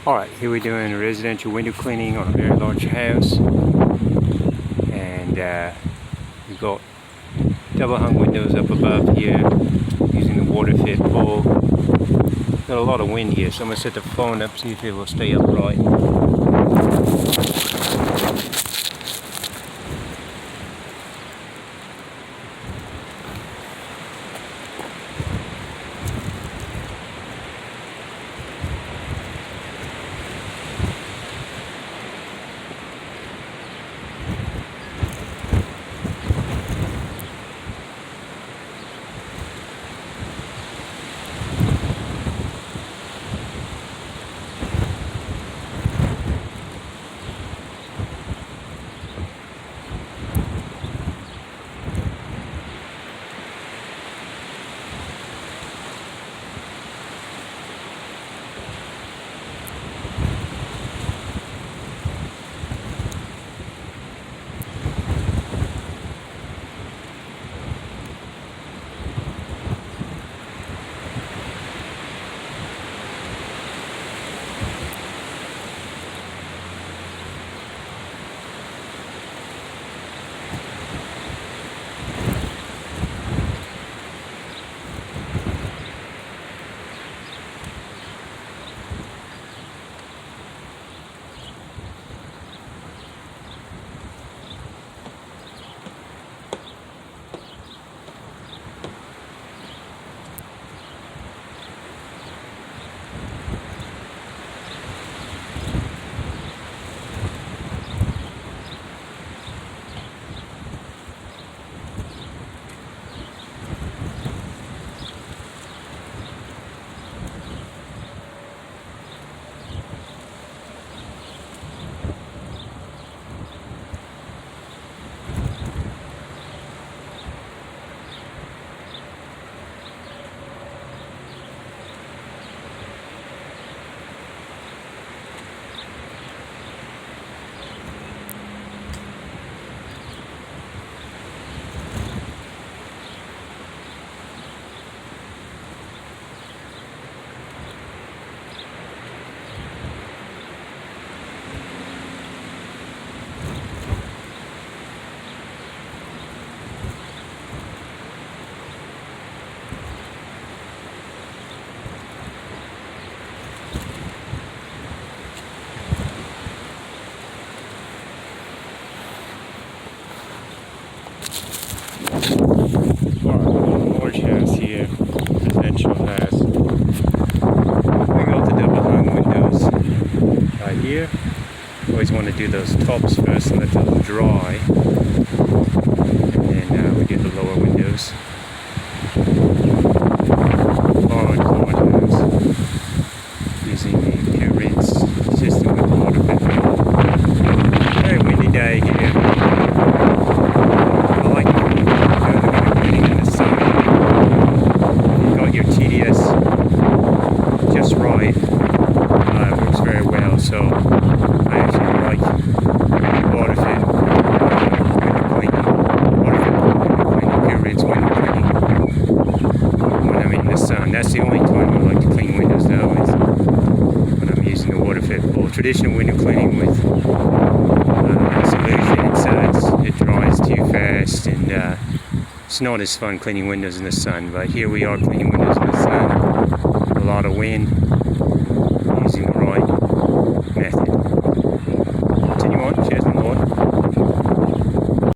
Alright, here we're doing residential window cleaning on a very large house, and we've got double hung windows up above here using the water fit pole. Got a lot of wind here, so I'm going to set the phone up, see if it will stay upright. Large house here, residential house. We got the double hung windows right here. Always want to do those tops first and let them dry, and then we do the lower windows. Large house using the pure rinse system with the water filter. Very windy day here. Just right, works very well, so I actually like water fit pure rinse window cleaning when I'm in the sun. That's the only time I like to clean windows though, is when I'm using the water fit pole. Traditional window cleaning with solution, it dries too fast, and it's not as fun cleaning windows in the sun, but here we are cleaning windows in the sun. A lot of wind.